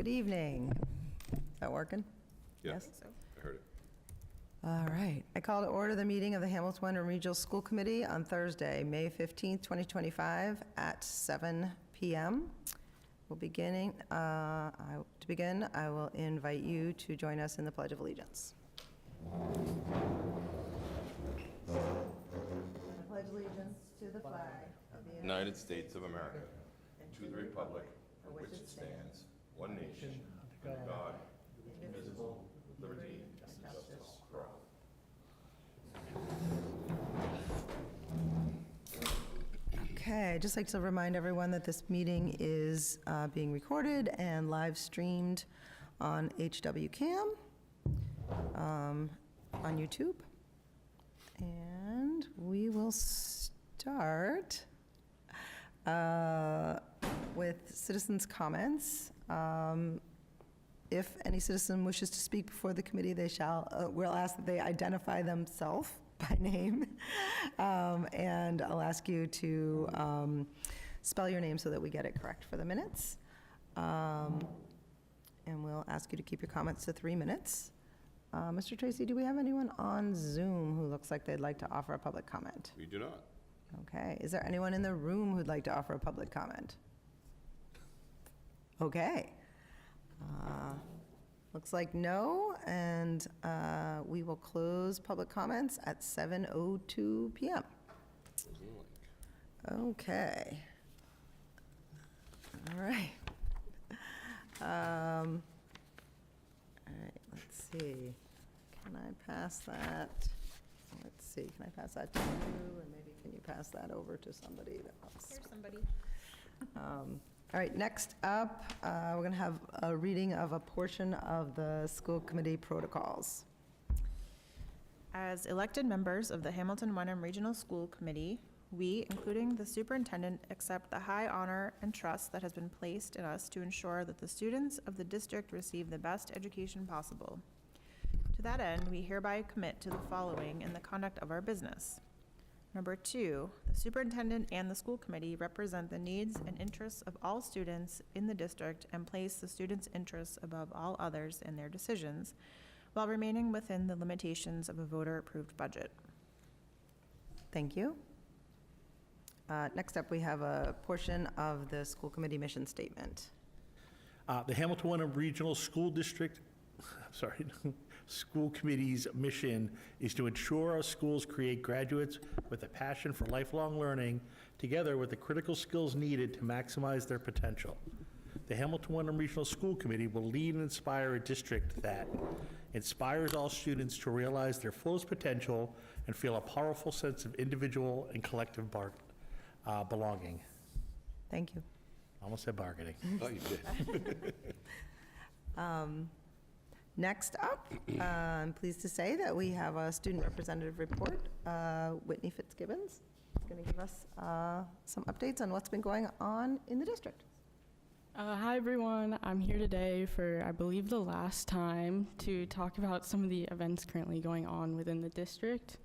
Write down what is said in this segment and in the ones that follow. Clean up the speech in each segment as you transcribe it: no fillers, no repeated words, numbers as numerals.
Good evening. Is that working? Yeah, Yes? I heard it. All right. I call to order the meeting of the Hamilton Wenham Regional School Committee on Thursday, May 15th, 2025 at 7 p.m. To begin, I will invite you to join us in the Pledge of Allegiance. I pledge allegiance to the flag of the United States of America, to the republic for which it stands, one nation, under God, indivisible, with liberty and justice for all. Okay, I'd just like to remind everyone that this meeting is being recorded and live streamed on HWCam, on YouTube. And we will start with citizens' comments. If any citizen wishes to speak before the committee, we'll ask that they identify themselves by name. And I'll ask you to spell your name so that we get it correct for the minutes. And we'll ask you to keep your comments to 3 minutes. Mr. Tracy, do we have anyone on Zoom who looks like they'd like to offer a public comment? We do not. Okay. Is there anyone in the room who'd like to offer a public comment? Okay. Looks like no, and we will close public comments at 7:02 p.m. Okay. All right. All right, let's see. Can I pass that? Let's see, can I pass that to you, and maybe can you pass that over to somebody else? Here's somebody. All right, next up, we're going to have a reading of a portion of the school committee protocols. As elected members of the Hamilton Wenham Regional School Committee, we, including the superintendent, accept the high honor and trust that has been placed in us to ensure that the students of the district receive the best education possible. To that end, we hereby commit to the following in the conduct of our business. Number 2, the superintendent and the school committee represent the needs and interests of all students in the district and place the students' interests above all others in their decisions, while remaining within the limitations of a voter-approved budget. Thank you. Next up, we have a portion of the school committee mission statement. The Hamilton Wenham Regional School District, School Committee's mission is to ensure our schools create graduates with a passion for lifelong learning, together with the critical skills needed to maximize their potential. The Hamilton Wenham Regional School Committee will lead and inspire a district that inspires all students to realize their fullest potential and feel a powerful sense of individual and collective belonging. Thank you. Almost said bargaining. Oh, you did. Next up, I'm pleased to say that we have a student representative report. Whitney Fitzgibbons is going to give us some updates on what's been going on in the district. Hi everyone, I'm here today for, I believe, the last time to talk about some of the events currently going on within the district.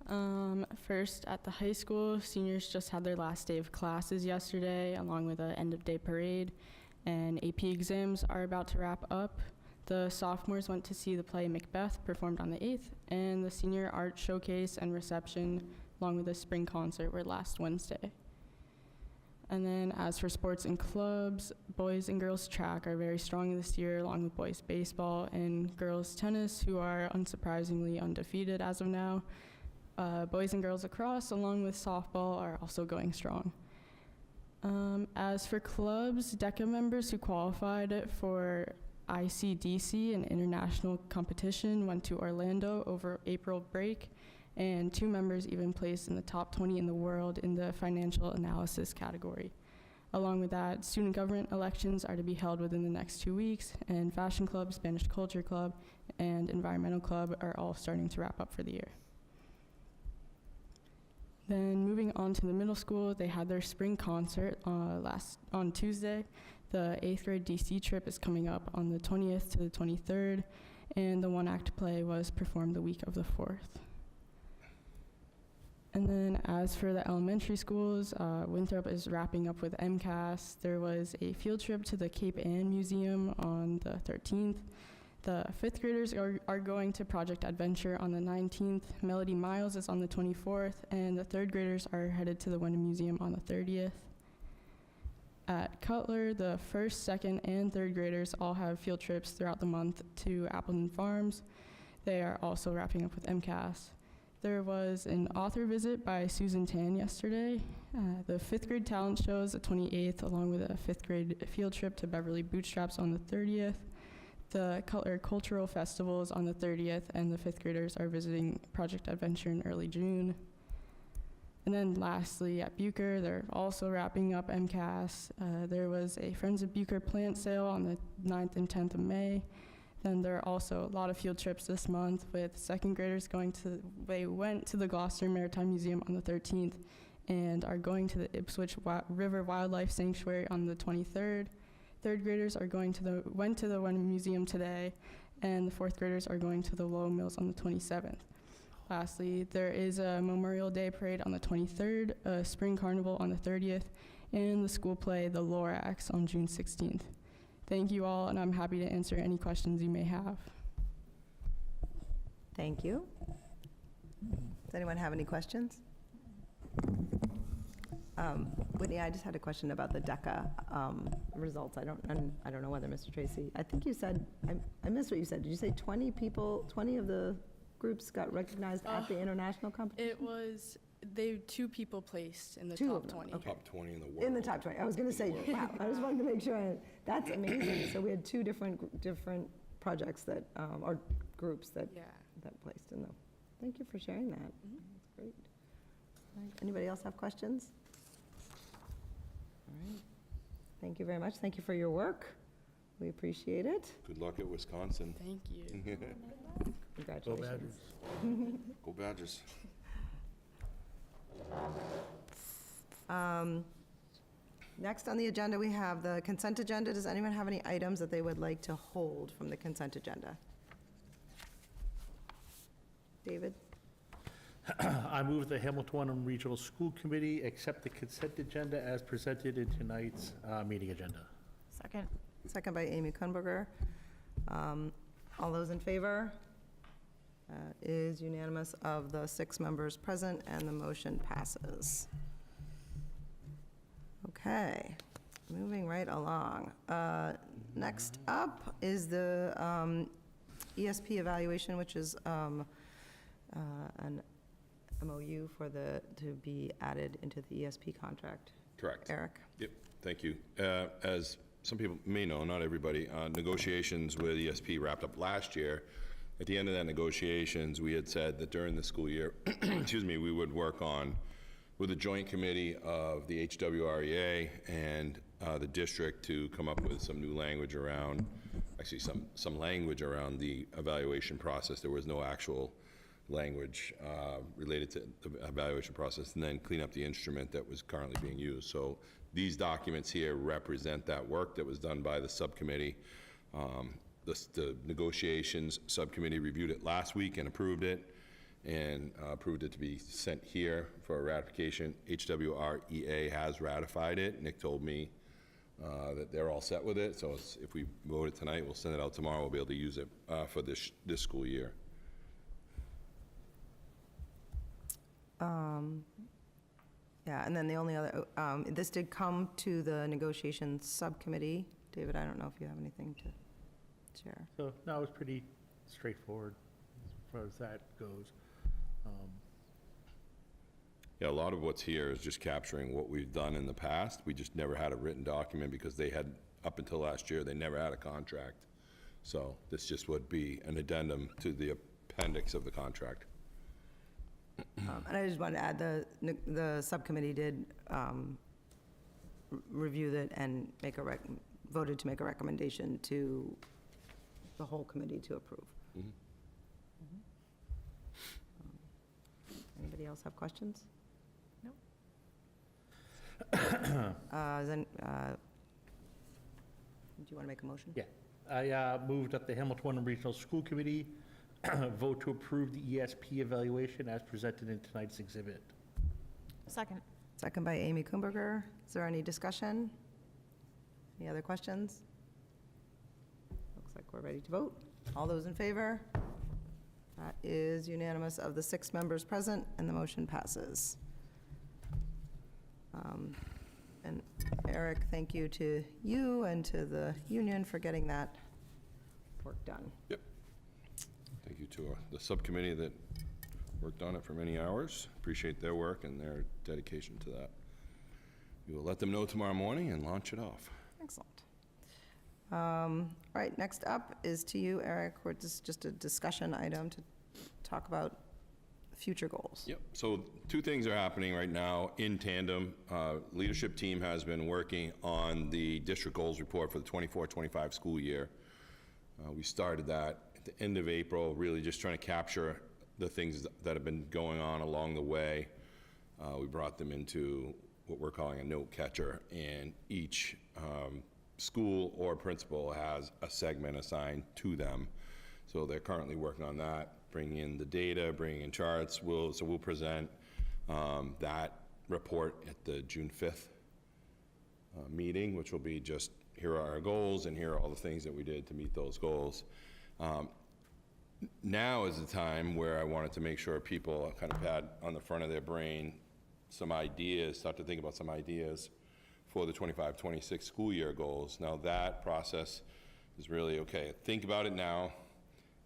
First, at the high school, seniors just had their last day of classes yesterday, along with an end-of-day parade, and AP exams are about to wrap up. The sophomores went to see the play Macbeth performed on the 8th, and the senior art showcase and reception, along with a spring concert, were last Wednesday. And then as for sports and clubs, boys and girls track are very strong this year, along with boys baseball and girls tennis, who are unsurprisingly undefeated as of now. Boys and girls lacrosse, along with softball, are also going strong. As for clubs, DECA members who qualified for ICDC, an international competition, went to Orlando over April break, and 2 members even placed in the top 20 in the world in the financial analysis category. Along with that, student government elections are to be held within the next 2 weeks, and Fashion Club, Spanish Culture Club, and Environmental Club are all starting to wrap up for the year. Then moving on to the middle school, they had their spring concert on Tuesday. The 8th grade DC trip is coming up on the 20th to the 23rd, and the one-act play was performed the week of the 4th. And then as for the elementary schools, Winthrop is wrapping up with MCAS. There was a field trip to the Cape Ann Museum on the 13th. The fifth graders are going to Project Adventure on the 19th. Melody Miles is on the 24th, and the third graders are headed to the Wyndham Museum on the 30th. At Cutler, the first, second, and third graders all have field trips throughout the month to Appleton Farms. They are also wrapping up with MCAS. There was an author visit by Susan Tan yesterday. The fifth grade talent show is the 28th, along with a fifth grade field trip to Beverly Bootstraps on the 30th. The Cutler Cultural Festival is on the 30th, and the fifth graders are visiting Project Adventure in early June. And then lastly, at Bucher, they're also wrapping up MCAS. There was a Friends of Bucher plant sale on the 9th and 10th of May. Then there are also a lot of field trips this month, with second graders they went to the Gloucester Maritime Museum on the 13th and are going to the Ipswich River Wildlife Sanctuary on the 23rd. Third graders went to the Wyndham Museum today, and the fourth graders are going to the Lowell Mills on the 27th. Lastly, there is a Memorial Day parade on the 23rd, a spring carnival on the 30th, and the school play, The Lorax, on June 16th. Thank you all, and I'm happy to answer any questions you may have. Thank you. Does anyone have any questions? Whitney, I just had a question about the DECA results. I don't know whether Mr. Tracy, I think you said, I missed what you said. Did you say 20 people, 20 of the groups got recognized at the international competition? It was, two people placed in the Two top of them, 20. okay. Top 20 in the world. In the top 20. I was going to say, wow, I just wanted to make sure. That's amazing. So we had two different projects that, or groups that Yeah. placed in them. Thank you for sharing that. That's great. All right. Anybody else have questions? All right. Thank you very much. Thank you for your work. We appreciate it. Good luck at Wisconsin. Thank you. Go Congratulations. Badgers. Go Badgers. Next on the agenda, we have the consent agenda. Does anyone have any items that they would like to hold from the consent agenda? David? I move the Hamilton Regional School Committee accept the consent agenda as presented in tonight's meeting agenda. Second. Second by Amy Kunberger. All those in favor? Is unanimous of the 6 members present, and the motion passes. Okay, moving right along. Next up is the ESP evaluation, which is an MOU to be added into the ESP contract. Correct. Eric? Yep, thank you. As some people may know, not everybody, negotiations with ESP wrapped up last year. At the end of that negotiations, we had said that during the school year, excuse me, we would work on, with a joint committee of the HWREA and the district, to come up with some new language around, actually some language around the evaluation process. There was no actual language related to the evaluation process, and then clean up the instrument that was currently being used. So these documents here represent that work that was done by the subcommittee. The negotiations subcommittee reviewed it last week and approved it, and approved it to be sent here for ratification. HWREA has ratified it. Nick told me that they're all set with it, so if we vote it tonight, we'll send it out tomorrow. We'll be able to use it for this school year. Yeah, and then the only other, this did come to the negotiations subcommittee. David, I don't know if you have anything to share. So, no, it was pretty straightforward as far as that goes. Yeah, a lot of what's here is just capturing what we've done in the past. We just never had a written document because they had, up until last year, they never had a contract. So this just would be an addendum to the appendix of the contract. And I just wanted to add, the subcommittee did review it and voted to make a recommendation to the whole committee to approve. Mhm. Anybody else have questions? No. Then, do you want to make a motion? Yeah. I moved that the Hamilton Regional School Committee vote to approve the ESP evaluation as presented in tonight's exhibit. Second. Second by Amy Kumberger. Is there any discussion? Any other questions? Looks like we're ready to vote. All those in favor? That is unanimous of the 6 members present, and the motion passes. And Eric, thank you to you and to the union for getting that work done. Yep. Thank you to the subcommittee that worked on it for many hours. Appreciate their work and their dedication to that. We will let them know tomorrow morning and launch it off. Excellent. All right, next up is to you, Eric. This is just a discussion item to talk about future goals. Yep, so 2 things are happening right now in tandem. Leadership team has been working on the district goals report for the 24-25 school year. We started that at the end of April, really just trying to capture the things that have been going on along the way. We brought them into what we're calling a note catcher, and each school or principal has a segment assigned to them. So they're currently working on that, bringing in the data, bringing in charts. We'll present that report at the June 5th meeting, which will be just, here are our goals and here are all the things that we did to meet those goals. Now is the time where I wanted to make sure people kind of had on the front of their brain some ideas, start to think about some ideas for the 25-26 school year goals. Now that process is really, okay, think about it now,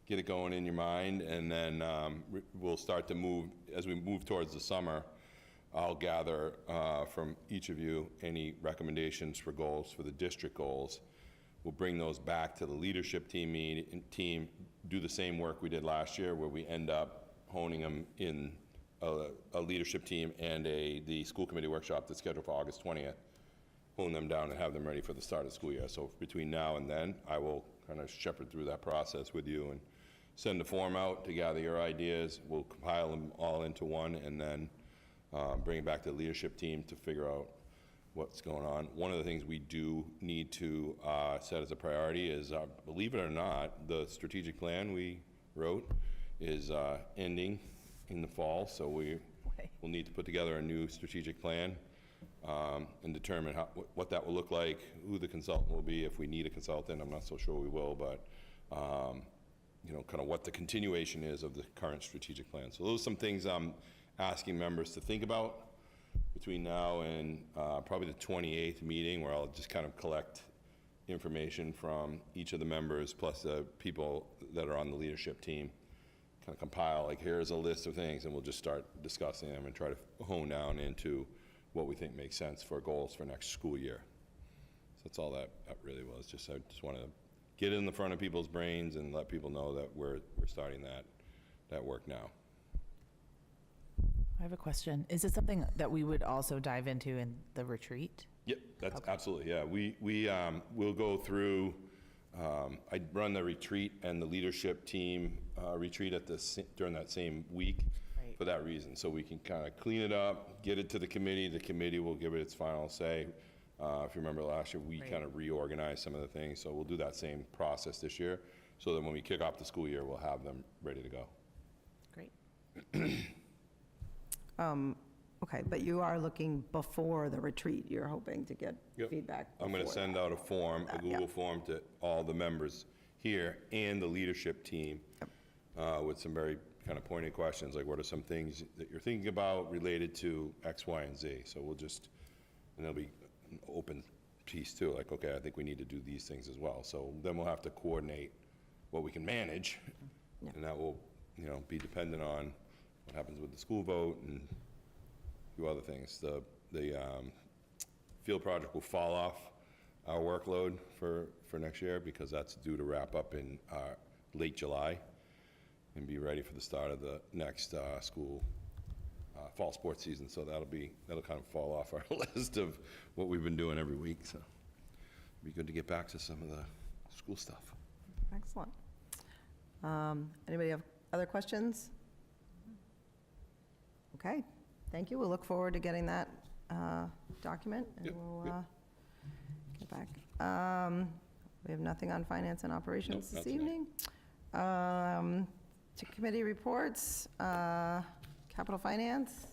get it going in your mind, and then we'll start to move, as we move towards the summer, I'll gather from each of you any recommendations for goals for the district goals. We'll bring those back to the leadership team, do the same work we did last year, where we end up honing them in a leadership team and the school committee workshop that's scheduled for August 20th, hone them down and have them ready for the start of the school year. So between now and then, I will kind of shepherd through that process with you and send a form out to gather your ideas. We'll compile them all into one and then bring it back to the leadership team to figure out what's going on. One of the things we do need to set as a priority is, believe it or not, the strategic plan we wrote is ending in the fall, so we'll need to put together a new strategic plan and determine what that will look like, who the consultant will be, if we need a consultant. I'm not so sure we will, but you know, kind of what the continuation is of the current strategic plan. So those are some things I'm asking members to think about between now and probably the 28th meeting, where I'll just kind of collect information from each of the members, plus the people that are on the leadership team, kind of compile, like, here's a list of things, and we'll just start discussing them and try to hone down into what we think makes sense for goals for next school year. So that's all that really was. I just want to get it in the front of people's brains and let people know that we're starting that work now. I have a question. Is it something that we would also dive into in the retreat? Yep, that's absolutely, yeah. We'll go through, I run the retreat and the leadership team retreat during that same week. Right. For that reason, so we can kind of clean it up, get it to the committee will give it its final say. If you remember last year, we Right. kind of reorganized some of the things, so we'll do that same process this year, so that when we kick off the school year, we'll have them ready to go. Great. Okay, but you are looking before the retreat. You're hoping to get Yep. feedback I'm going to before send that. out a form, a Yeah. Google form, to all the members here and the leadership team with some very kind of pointed questions, like what are some things that you're thinking about related to X, Y, and Z. So we'll just, and there'll be an open piece too, like, okay, I think we need to do these things as well. So then we'll have to coordinate what we can manage, and that will, you know, be dependent on what happens with the school vote and a few other things. The field project will fall off our workload for next year, because that's due to wrap up in late July and be ready for the start of the next school fall sports season. So that'll kind of fall off our list of what we've been doing every week. So it'd be good to get back to some of the school stuff. Excellent. Anybody have other questions? Okay, thank you. We'll look forward to getting that document, and Yep, we'll yep. get back. We have nothing on finance and operations Nope, this not tonight. evening. To committee reports, capital finance.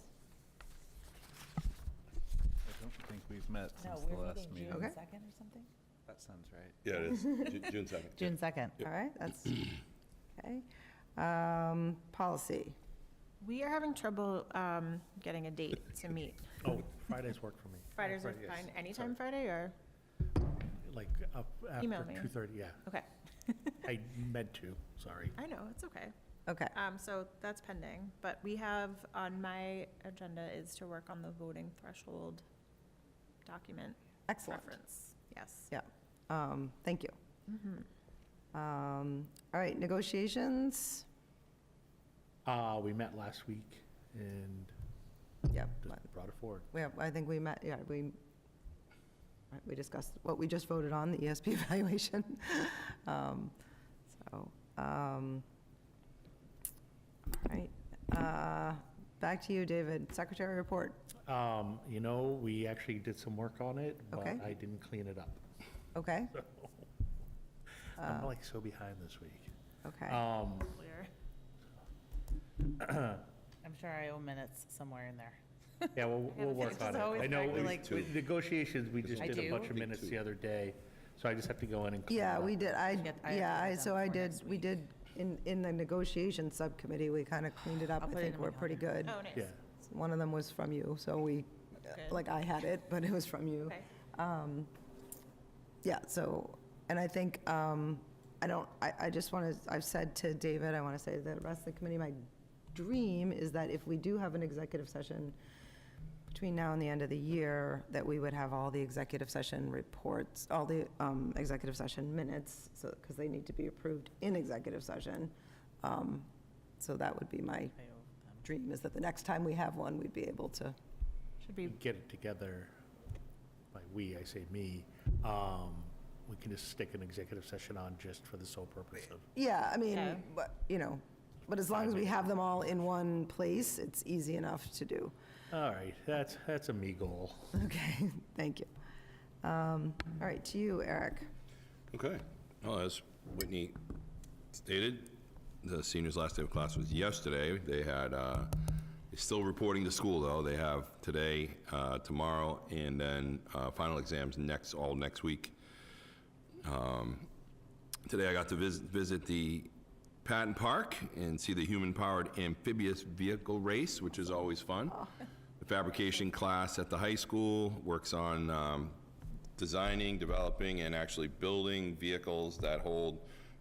think we've met No, since the we're last meeting meeting. June Okay. 2nd or something? That sounds right. Yeah, it is, June 2nd. June 2nd. All right, that's, okay. Policy. We are having trouble getting a date to meet. Oh, Fridays work for me. Fridays are Friday, yes. fine, anytime Friday, or, Like up after Email me. 2:30, yeah. okay, I meant to, sorry. I know, it's okay. Okay, So that's pending, but we have, on my agenda is to work on the voting threshold document excellent. reference, yes. Yeah, thank you. Mhm. All right, negotiations. We met last week and Yep, just brought it forward. I think we met, yeah, we discussed what we just voted on, the ESP evaluation. All right, back to you, David, secretary report. You know, we actually did some work on it, but Okay. I didn't clean it up. Okay, So I'm like so behind this week. okay. Clear. I'm sure I owe minutes somewhere in there. Yeah, we'll work It's on it. always I know, hard to, we- like- with negotiations, we just I did a do. bunch of minutes the other day, so I just have to go in and clean it Yeah, up. we did, I have to get so them I for did, next we did, in the negotiation subcommittee, we kind of cleaned it up. I'll I put it think in my we're pretty good. Oh, nice. Yeah, One of them was from you, so we, Good. like, I had it, but it was from you. Okay. Yeah, so, and I think, I just want to, I've said to David, I want to say to the rest of the committee, my dream is that if we do have an executive session between now and the end of the year, that we would have all the executive session reports, all the executive session minutes, so, because they need to be approved in executive session. So that would be my I owe them. dream, is that the next time we have one, we'd be able to. Should be, get it together, by we, I say me, we can just stick an executive session on just for the sole purpose of, Yeah, I mean, Yeah. but, but as long as we have them all in one place, it's easy enough to do. all right, that's a me goal. Okay, thank you. All right, to you, Eric. Okay. Well, as Whitney stated, the seniors' last day of class was yesterday. They had, they're still reporting to school, though. They have today, tomorrow, and then final exams all next week. Today I got to visit the Patton Park and see the human-powered amphibious vehicle race, which is always fun. The fabrication class at the high school works on designing, developing, and actually building vehicles that hold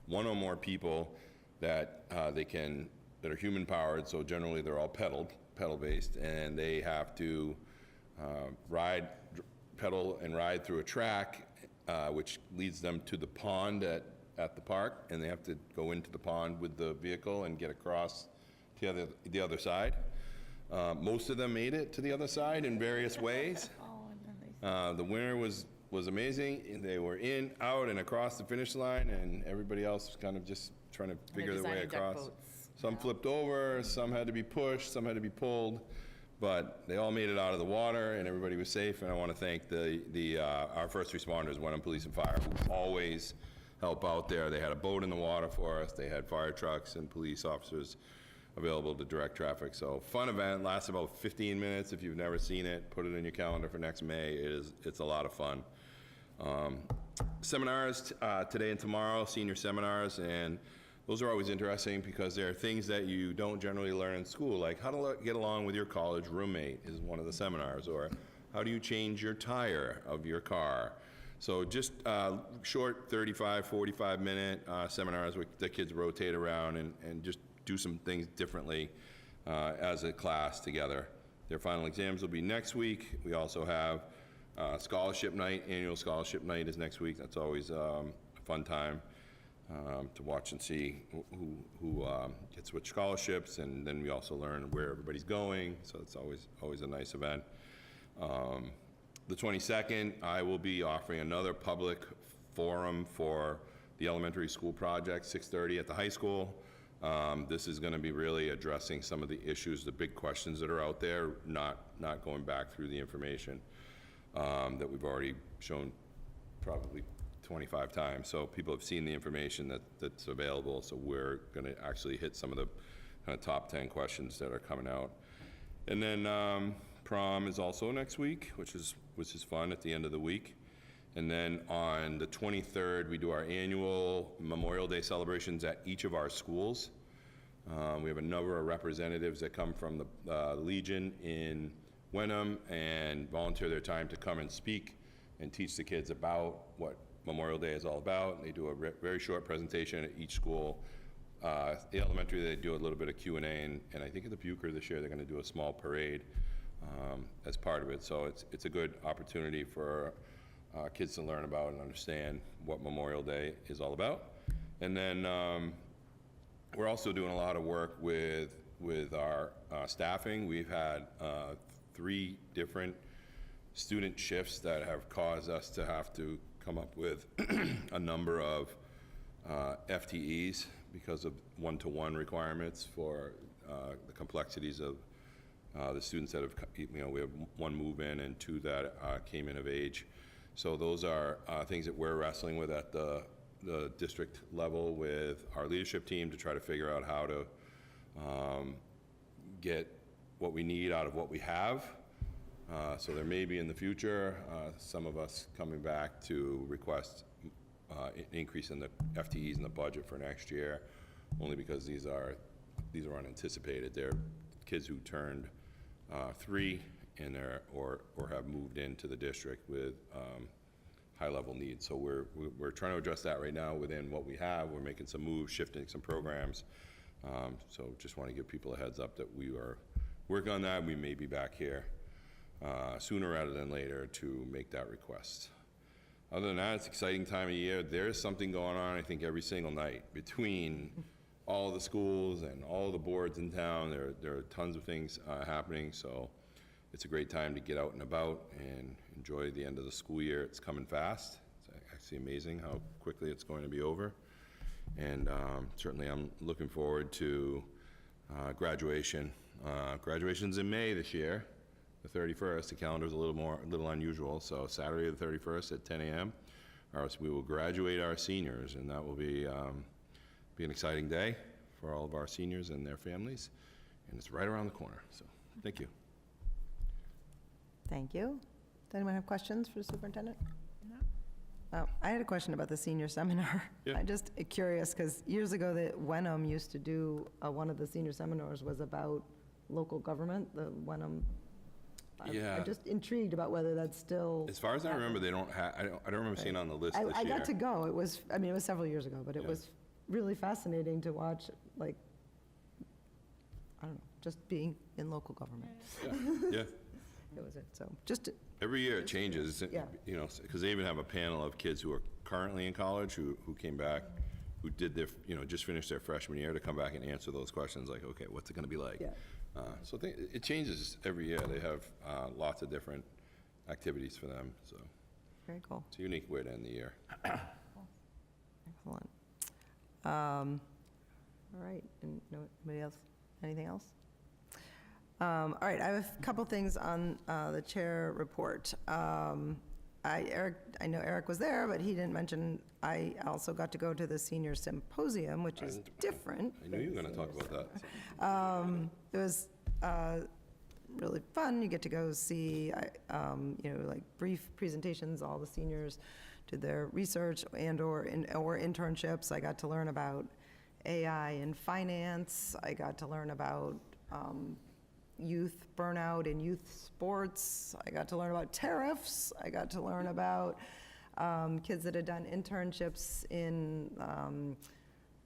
one or more people that that are human-powered, so generally they're all pedal-based, and they have to pedal and ride through a track, which leads them to the pond at the park, and they have to go into the pond with the vehicle and get across to the other side. Most of them made it to the other side in various ways. The winner was amazing. They were in, out, and across the finish line, and everybody else was kind of just trying to figure their way designing duck across. boats. Some flipped over, some had to be pushed, some had to be pulled, but they all made it out of the water, and everybody was safe. And I want to thank our first responders, Wenham Police and Fire, who always help out there. They had a boat in the water for us. They had fire trucks and police officers available to direct traffic. So fun event, lasts about 15 minutes. If you've never seen it, put it in your calendar for next May. It's a lot of fun. Seminars today and tomorrow, senior seminars, and those are always interesting because there are things that you don't generally learn in school, like how to get along with your college roommate is one of the seminars, or how do you change your tire of your car. So just short 35, 45-minute seminars where the kids rotate around and just do some things differently as a class together. Their final exams will be next week. We also have scholarship night. Annual scholarship night is next week. That's always a fun time to watch and see who gets which scholarships, and then we also learn where everybody's going, so it's always a nice event. The 22nd, I will be offering another public forum for the elementary school project, 6:30 at the high school. This is going to be really addressing some of the issues, the big questions that are out there, not going back through the information that we've already shown probably 25 times. So people have seen the information that's available, so we're going to actually hit some of the kind of top 10 questions that are coming out. And then prom is also next week, which is fun at the end of the week. And then on the 23rd, we do our annual Memorial Day celebrations at each of our schools. We have a number of representatives that come from the Legion in Wenham and volunteer their time to come and speak and teach the kids about what Memorial Day is all about. And they do a very short presentation at each school. The elementary, they do a little bit of Q&A, and I think at the Bucher this year, they're going to do a small parade as part of it. So it's a good opportunity for kids to learn about and understand what Memorial Day is all about. And then we're also doing a lot of work with our staffing. We've had 3 different student shifts that have caused us to have to come up with a number of FTEs because of one-to-one requirements for the complexities of the students that have, we have 1 move-in and 2 that came in of age. So those are things that we're wrestling with at the district level with our leadership team to try to figure out how to get what we need out of what we have. So there may be in the future some of us coming back to request an increase in the FTEs in the budget for next year, only because these are unanticipated. They're kids who turned 3 and or have moved into the district with high-level needs. So we're trying to address that right now within what we have. We're making some moves, shifting some programs. So just want to give people a heads up that we are working on that. We may be back here sooner rather than later to make that request. Other than that, it's an exciting time of year. There's something going on, I think, every single night between all the schools and all the boards in town. There are tons of things happening, so it's a great time to get out and about and enjoy the end of the school year. It's coming fast. It's actually amazing how quickly it's going to be over. And certainly I'm looking forward to graduation. Graduation's in May this year, the 31st. The calendar's a little unusual, so Saturday the 31st at 10 a.m. We will graduate our seniors, and that will be an exciting day for all of our seniors and their families. And it's right around the corner, so thank you. Thank you. Does anyone have questions for the superintendent? No. I had a question about the senior seminar. Yeah. I'm just curious, because years ago, that Wenham used to do, one of the senior seminars was about local government, the Wenham. Yeah. I'm just intrigued about whether that's still. As far as I remember, they don't have, I don't remember seeing it on the list this year. I got to go. It was several years ago, but it Yeah. was really fascinating to watch, like, I don't know, just being in local government. Yeah. It was it, so, just, Every year it changes, Yeah. because they even have a panel of kids who are currently in college who came back, who did their, just finished their freshman year to come back and answer those questions, like, okay, what's it gonna be like? Yeah. So it changes every year. They have lots of different activities for them, so very cool. it's a unique way to end the year. Excellent. All right, and nobody else, anything else? All right, I have a couple things on the chair report. I know Eric was there, but he didn't mention, I also got to go to the senior symposium, which is different. I knew you were gonna talk about that. It was really fun. You get to go see, like brief presentations. All the seniors did their research or internships. I got to learn about AI in finance. I got to learn about youth burnout in youth sports. I got to learn about tariffs. I got to learn about kids that had done internships in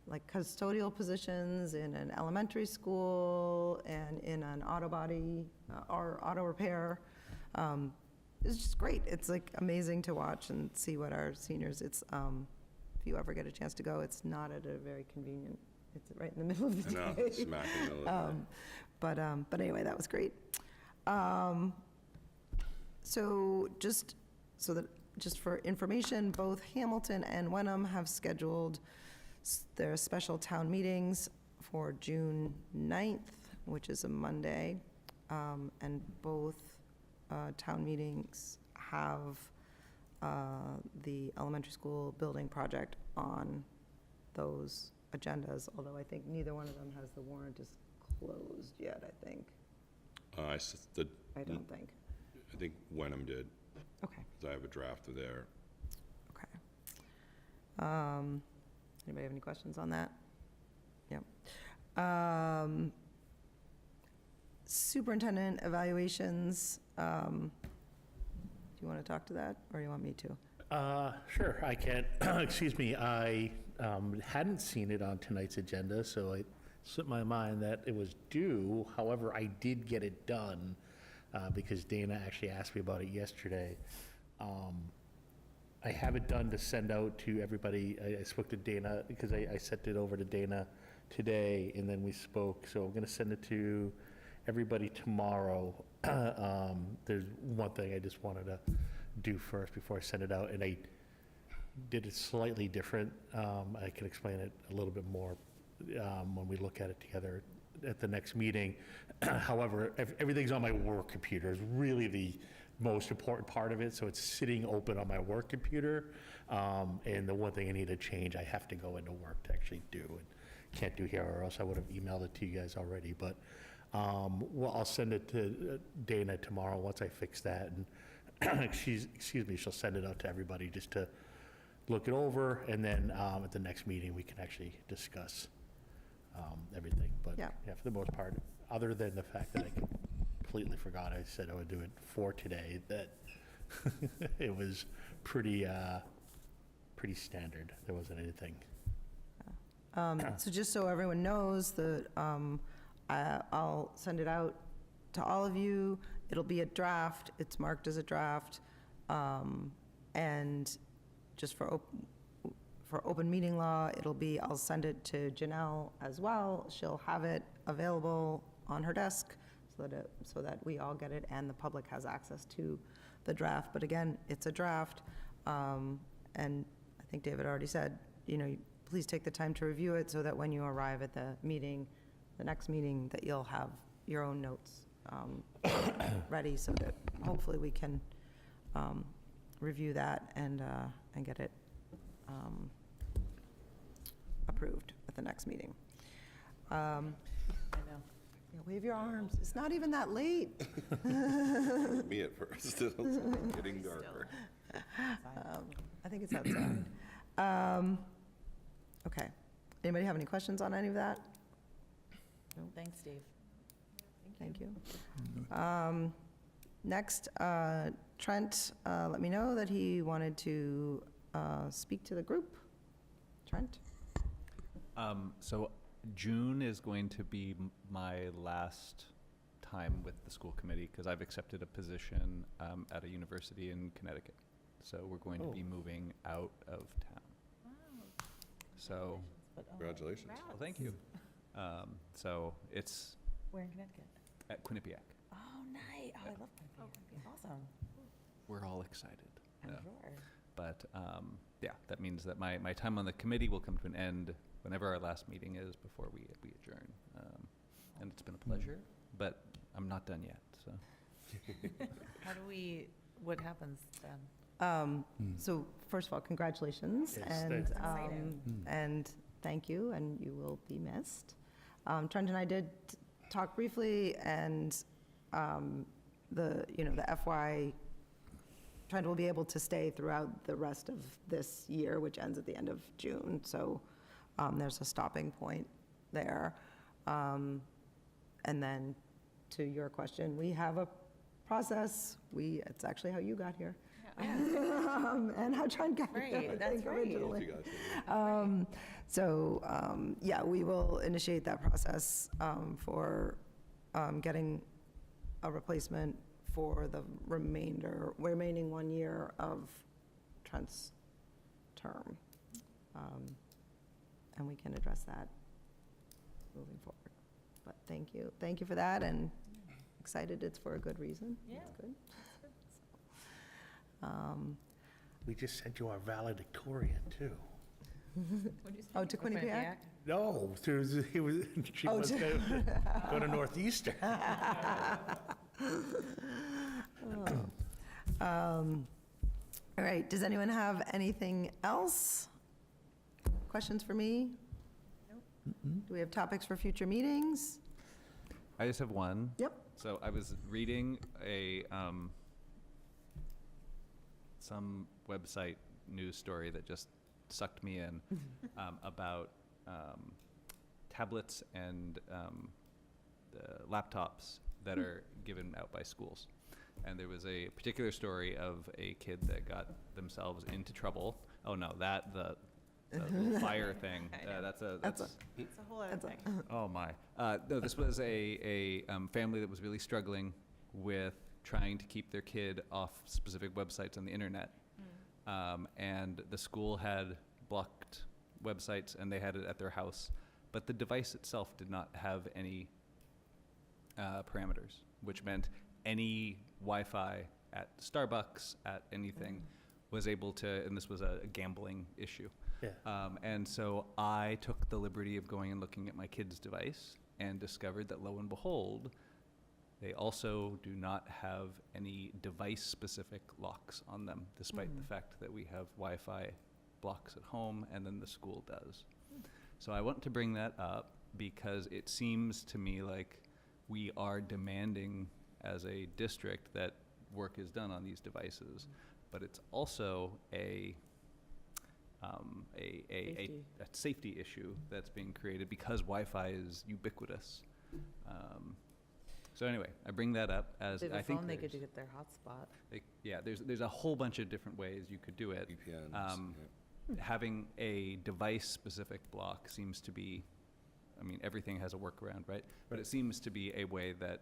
like custodial positions in an elementary school and in an auto body or auto repair. It's just great. It's like amazing to watch and see what our seniors, it's, if you ever get a chance to go, it's not at a very convenient, it's right in the middle of the day. I know, smack in the middle of the day. But anyway, that was great. So just for information, both Hamilton and Wenham have scheduled their special town meetings for June 9th, which is a Monday. And both town meetings have the elementary school building project on those agendas, although I think neither one of them has the warrant closed yet, I think. I don't think. I think Wenham did, Okay, because I have a draft of their. okay. Anybody have any questions on that? Yep. Superintendent evaluations, do you want to talk to that, or you want me to? Sure, I can. Excuse me, I hadn't seen it on tonight's agenda, so it slipped my mind that it was due. However, I did get it done because Dana actually asked me about it yesterday. I have it done to send out to everybody. I spoke to Dana because I sent it over to Dana today, and then we spoke. So I'm going to send it to everybody tomorrow. There's one thing I just wanted to do first before I send it out, and I did it slightly different. I can explain it a little bit more when we look at it together at the next meeting. However, everything's on my work computer is really the most important part of it, so it's sitting open on my work computer. And the one thing I need to change, I have to go into work to actually do, and can't do here, or else I would have emailed it to you guys already. But well, I'll send it to Dana tomorrow once I fix that, and excuse me, she'll send it out to everybody just to look it over, and then at the next meeting, we can actually discuss everything. But Yeah. yeah, for the most part, other than the fact that I completely forgot, I said I would do it for today, that it was pretty standard. There wasn't anything. So just so everyone knows, I'll send it out to all of you. It'll be a draft. It's marked as a draft. And just for open meeting law, I'll send it to Janelle as well. She'll have it available on her desk so that we all get it and the public has access to the draft. But again, it's a draft. And I think David already said, please take the time to review it so that when you arrive at the next meeting, that you'll have your own notes ready, so that hopefully we can review that and get it approved at the next meeting. I know. Yeah, wave your arms. It's not even that late. Me at first. It was getting darker. I think it's outside. Okay. Anybody have any questions on any of that? Thanks, Dave. Thank you. Next, Trent let me know that he wanted to speak to the group. Trent? So June is going to be my last time with the school committee because I've accepted a position at a university in Connecticut. So we're going to be moving out of town. So, Congratulations. well, thank you. So it's Where in Connecticut? at Quinnipiac. Oh, nice. Oh, I love Quinnipiac. Awesome. We're all excited. I'm Yeah. sure. But yeah, that means that my time on the committee will come to an end whenever our last meeting is before we adjourn. And it's been a pleasure, but I'm not done yet, so. What happens then? So first of all, congratulations, Yes, and Exciting. and thank you, and you will be missed. Trent and I did talk briefly, and the FY, Trent will be able to stay throughout the rest of this year, which ends at the end of June. So there's a stopping point there. And then to your question, we have a process. It's actually how you got here. And how Trent got here, Right, I that's think, right. originally. You guys. Yeah, we will initiate that process for getting a replacement for the remaining 1 year of Trent's term. And we can address that moving forward. But thank you. Thank you for that, and excited it's for a good reason. Yeah. That's good. We just sent you our valedictorian, too. Oh, to Quinnipiac? No, she Oh, was to- going to Northeastern. All right, does anyone have anything else? Questions for me? Do we have topics for future meetings? I just have one. Yep. So I was reading some website news story that just sucked me in about tablets and the laptops that are given out by schools. And there was a particular story of a kid that got themselves into trouble. Oh no, the little fire thing. That's It's a whole other thing. oh my. No, this was a family that was really struggling with trying to keep their kid off specific websites on the internet. And the school had blocked websites and they had it at their house. But the device itself did not have any parameters, which meant any Wi-Fi at Starbucks, at anything, was able to, and this was a gambling issue. Yeah. And so I took the liberty of going and looking at my kid's device and discovered that, lo and behold, they also do not have any device-specific locks on them, despite the fact that we have Wi-Fi blocks at home and then the school does. So I want to bring that up because it seems to me like we are demanding as a district that work is done on these devices, but it's also a safety issue that's being created because Wi-Fi is ubiquitous. So anyway, I bring that up as They have I a think phone, they could there's- get their hotspot. there's a whole bunch of different ways you could do it. VPNs. Having a device-specific block seems to be, I mean, everything has a workaround, right? But it seems to be a way that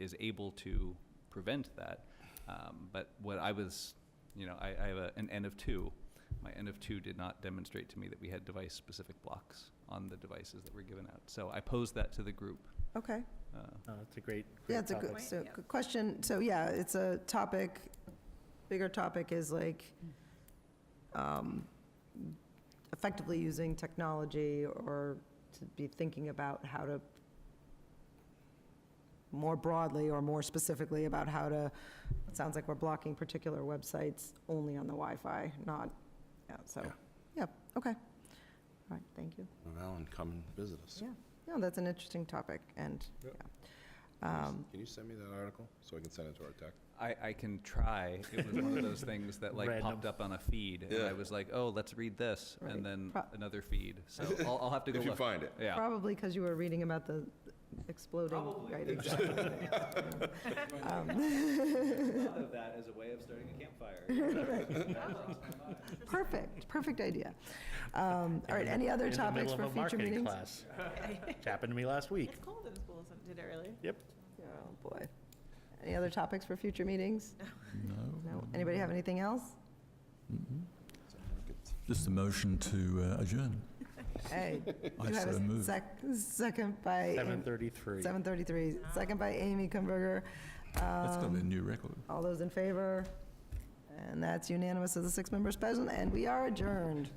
is able to prevent that. But what I was, I have an N of 2. My N of 2 did not demonstrate to me that we had device-specific blocks on the devices that were given out. So I posed that to the group. Okay. That's a great Yeah, it's a topic. good, good question. So, yeah, it's a topic, bigger topic is like effectively using technology or to be thinking about how to more broadly or more specifically about how to, it sounds like we're blocking particular websites only on the Wi-Fi, not, yeah, okay. All right, thank you. Well, Alan, come and visit us. Yeah, no, that's an interesting topic, and, Yep. yeah. Can you send me that article so I can send it to our tech? I can try. It was one of those things that like Random. popped up on a feed, and Yeah. I was like, "Oh, let's read this," Right. and then Pro- another feed. So I'll have to go If you look. find it. Yeah. Probably because you were reading about the exploding, right, exactly. Thought of that as a way of starting a campfire. Perfect idea. All right, any other topics for future In the middle of a marketing meetings? class. Which happened to me last week. It's cold in schools, did it really? Yep. Oh, boy. Any other topics for future meetings? No. Anybody have anything else? Just a motion to adjourn. Hey, I you have so a move. second by, 7:33. 7:33, second by Amy Kumberger. That's got to be a new record. All those in favor? And that's unanimous of the 6 members present, and we are adjourned.